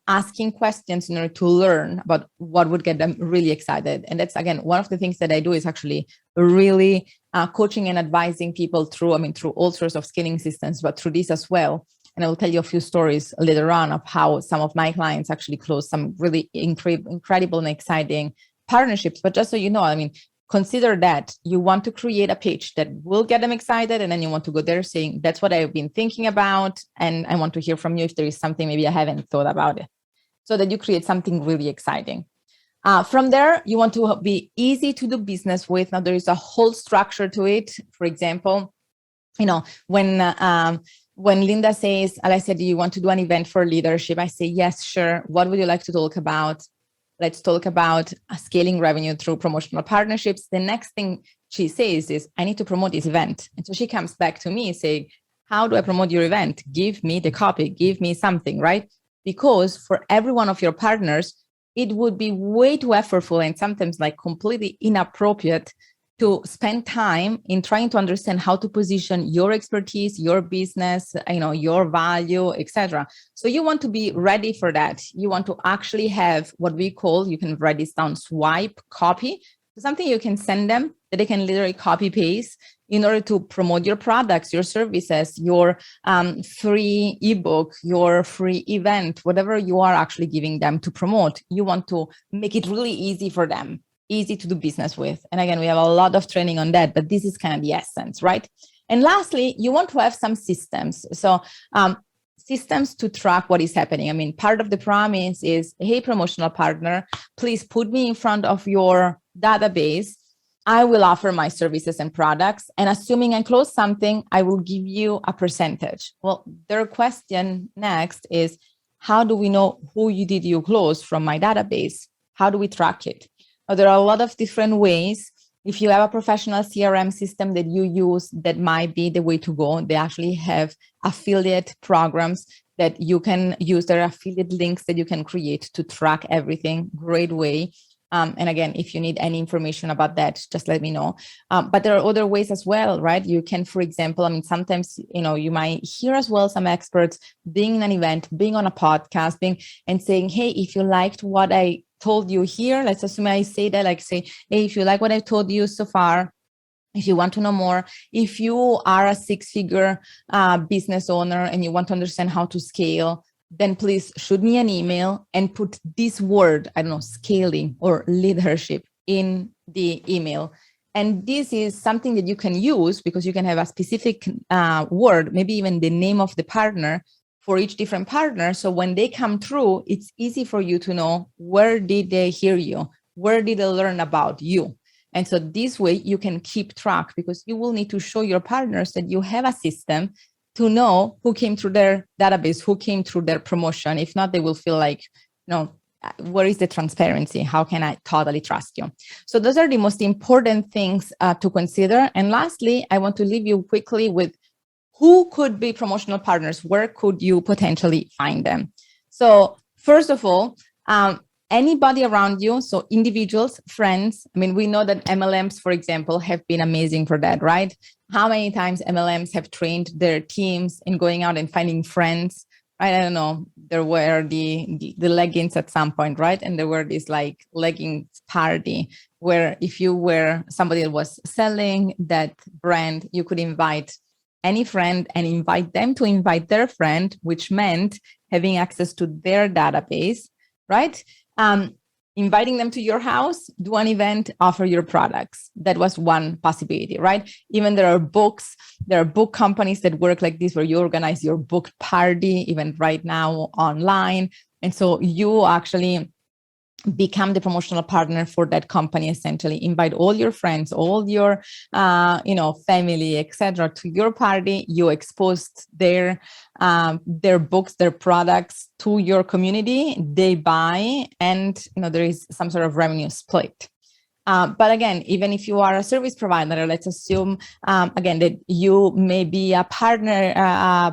asking questions in order to learn about what would get them really excited. And that's, again, one of the things that I do is actually really coaching and advising people through all sorts of scaling systems, but through this as well. And I will tell you a few stories later on of how some of my clients actually close some really incredible and exciting partnerships. But just so you know, consider that you want to create a pitch that will get them excited, and then you want to go there saying, that's what I've been thinking about, and I want to hear from you if there is something maybe I haven't thought about it, so that you create something really exciting. From there, you want to be easy to do business with. Now, there is a whole structure to it. For example, when Linda says, Alessia, do you want to do an event for leadership? I say, yes, sure. What would you like to talk about? Let's talk about scaling revenue through promotional partnerships. The next thing she says is, I need to promote this event. And so she comes back to me saying, how do I promote your event? Give me the copy, give me something, right? Because for every one of your partners, it would be way too effortful and sometimes like completely inappropriate to spend time in trying to understand how to position your expertise, your business, your value, etc. So you want to be ready for that. You want to actually have what we call, you can write this down, swipe copy, something you can send them that they can literally copy paste in order to promote your products, your services, your free ebook, your free event, whatever you are actually giving them to promote. You want to make it really easy for them, easy to do business with. And again, we have a lot of training on that, but this is kind of the essence, right? And lastly, you want to have some systems. So systems to track what is happening. Part of the promise is, hey, promotional partner, please put me in front of your database. I will offer my services and products. And assuming I close something, I will give you a percentage. Well, their question next is, how do we know who you close from my database? How do we track it? There are a lot of different ways. If you have a professional CRM system that you use, that might be the way to go. They actually have affiliate programs that you can use. There are affiliate links that you can create to track everything. Great way. And again, if you need any information about that, just let me know. But there are other ways as well, right? You can, for example, sometimes, you might hear as well some experts being in an event, being on a podcast, and saying, hey, if you liked what I told you here, let's assume I say that, like say, hey, if you like what I've told you so far, if you want to know more, if you are a six-figure business owner and you want to understand how to scale, then please shoot me an email and put this word, scaling or leadership in the email. And this is something that you can use because you can have a specific word, maybe even the name of the partner for each different partner. So when they come through, it's easy for you to know, where did they hear you? Where did they learn about you? And so this way you can keep track, because you will need to show your partners that you have a system to know who came through their database, who came through their promotion. If not, they will feel like, where is the transparency? How can I totally trust you? So those are the most important things to consider. And lastly, I want to leave you quickly with who could be promotional partners. Where could you potentially find them? So first of all, anybody around you, so individuals, friends. We know that MLMs, for example, have been amazing for that, right? How many times MLMs have trained their teams in going out and finding friends, right? I don't know, there were the leggings at some point, right? And there were this like leggings party where if you were somebody that was selling that brand, you could invite any friend and invite them to invite their friend, which meant having access to their database, right? Inviting them to your house, do an event, offer your products. That was one possibility, right? Even there are book companies that work like this, where you organize your book party, even right now online. And so you actually become the promotional partner for that company. Essentially, invite all your friends, all your family, etc., to your party. You exposed their books, their products to your community. They buy, and there is some sort of revenue split. But again, even if you are a service provider, let's assume, again, that you may be a partner,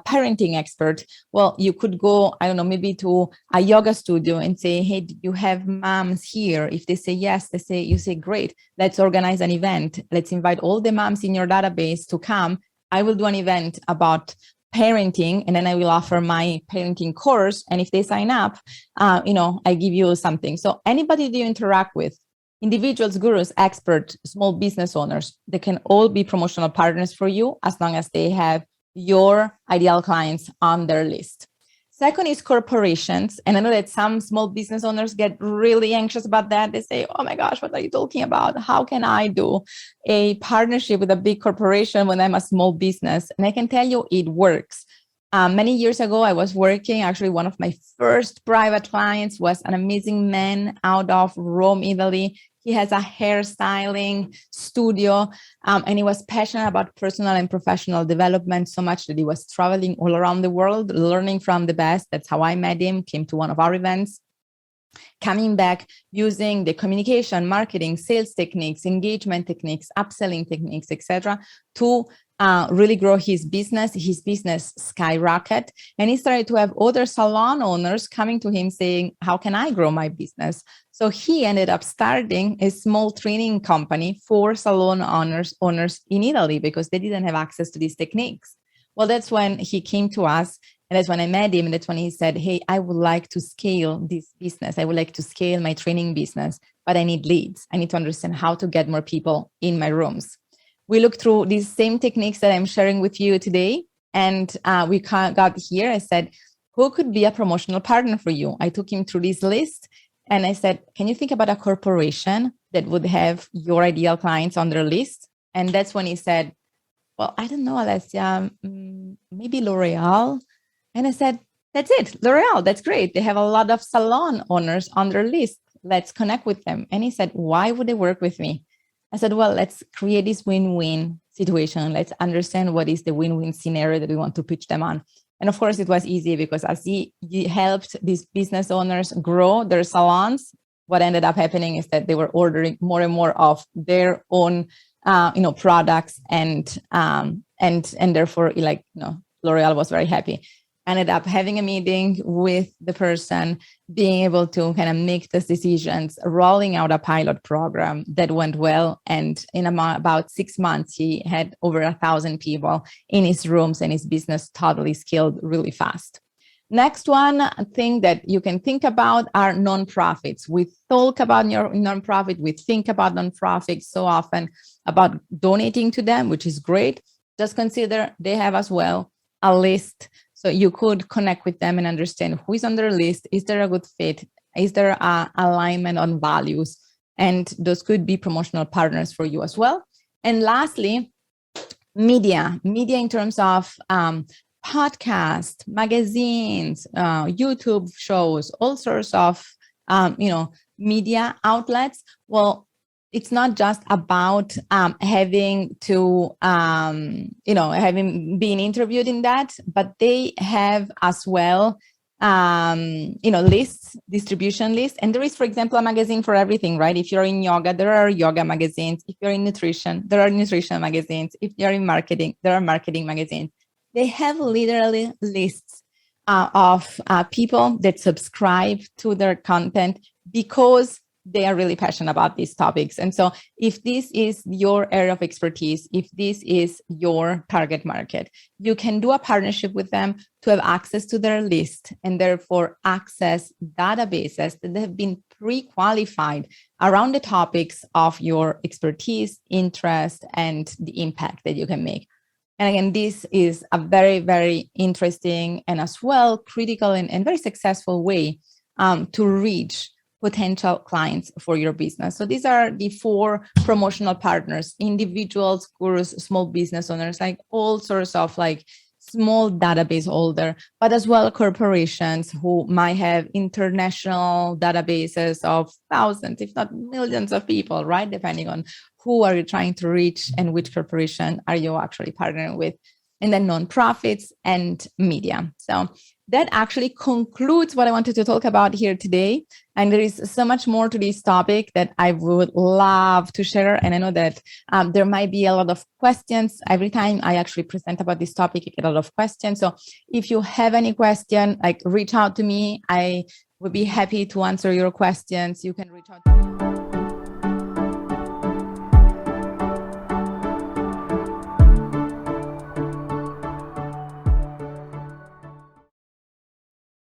parenting expert. Well, you could go, I don't know, maybe to a yoga studio and say, hey, do you have moms here? If they say yes, you say, great, let's organize an event. Let's invite all the moms in your database to come. I will do an event about parenting, and then I will offer my parenting course. And if they sign up, I give you something. So anybody that you interact with, individuals, gurus, experts, small business owners, they can all be promotional partners for you as long as they have your ideal clients on their list. Second is corporations. And I know that some small business owners get really anxious about that. They say, oh my gosh, what are you talking about? How can I do a partnership with a big corporation when I'm a small business? And I can tell you it works. Many years ago, I was working, actually one of my first private clients was an amazing man out of Rome, Italy. He has a hairstyling studio, and he was passionate about personal and professional development so much that he was traveling all around the world, learning from the best. That's how I met him, came to one of our events. Coming back using the communication, marketing, sales techniques, engagement techniques, upselling techniques, etc., to really grow his business. His business skyrocketed, and he started to have other salon owners coming to him saying, how can I grow my business? So he ended up starting a small training company for salon owners in Italy because they didn't have access to these techniques. Well, that's when he came to us. And that's when I met him. And that's when he said, hey, I would like to scale this business. I would like to scale my training business, but I need leads. I need to understand how to get more people in my rooms. We looked through these same techniques that I'm sharing with you today. And we got here. I said, who could be a promotional partner for you? I took him through this list. And I said, can you think about a corporation that would have your ideal clients on their list? And that's when he said, well, I don't know, Alessia, maybe L'Oreal. And I said, that's it, L'Oreal, that's great. They have a lot of salon owners on their list. Let's connect with them. And he said, why would they work with me? I said, well, let's create this win-win situation. Let's understand what is the win-win scenario that we want to pitch them on. And of course, it was easy because as he helped these business owners grow their salons, what ended up happening is that they were ordering more and more of their own products, and therefore, L'Oreal was very happy. Ended up having a meeting with the person, being able to kind of make those decisions, rolling out a pilot program that went well. And in about 6 months, he had over 1,000 people in his rooms, and his business totally scaled really fast. Next one thing that you can think about are nonprofits. We talk about your nonprofit. We think about nonprofits so often about donating to them, which is great. Just consider they have as well a list. So you could connect with them and understand who is on their list. Is there a good fit? Is there an alignment on values? And those could be promotional partners for you as well. And lastly, media in terms of podcasts, magazines, YouTube shows, all sorts of, media outlets. Well, it's not just about having to, having been interviewed in that, but they have as well, lists, distribution lists. And there is, for example, a magazine for everything, right? If you're in yoga, there are yoga magazines. If you're in nutrition, there are nutrition magazines. If you're in marketing, there are marketing magazines. They have literally lists of people that subscribe to their content because they are really passionate about these topics. And so if this is your area of expertise, if this is your target market, you can do a partnership with them to have access to their list and therefore access databases that have been pre-qualified around the topics of your expertise, interest, and the impact that you can make. And again, this is a very, very interesting and as well critical and very successful way to reach potential clients for your business. So these are the 4 promotional partners: individuals, gurus, small business owners, like all sorts of like small database holder, but as well corporations who might have international databases of thousands, if not millions of people, right? Depending on who are you trying to reach and which corporation are you actually partnering with, and then nonprofits and media. So that actually concludes what I wanted to talk about here today. And there is so much more to this topic that I would love to share. And I know that there might be a lot of questions. Every time I actually present about this topic, I get a lot of questions. So if you have any question, like reach out to me. I would be happy to answer your questions. You can reach out to me.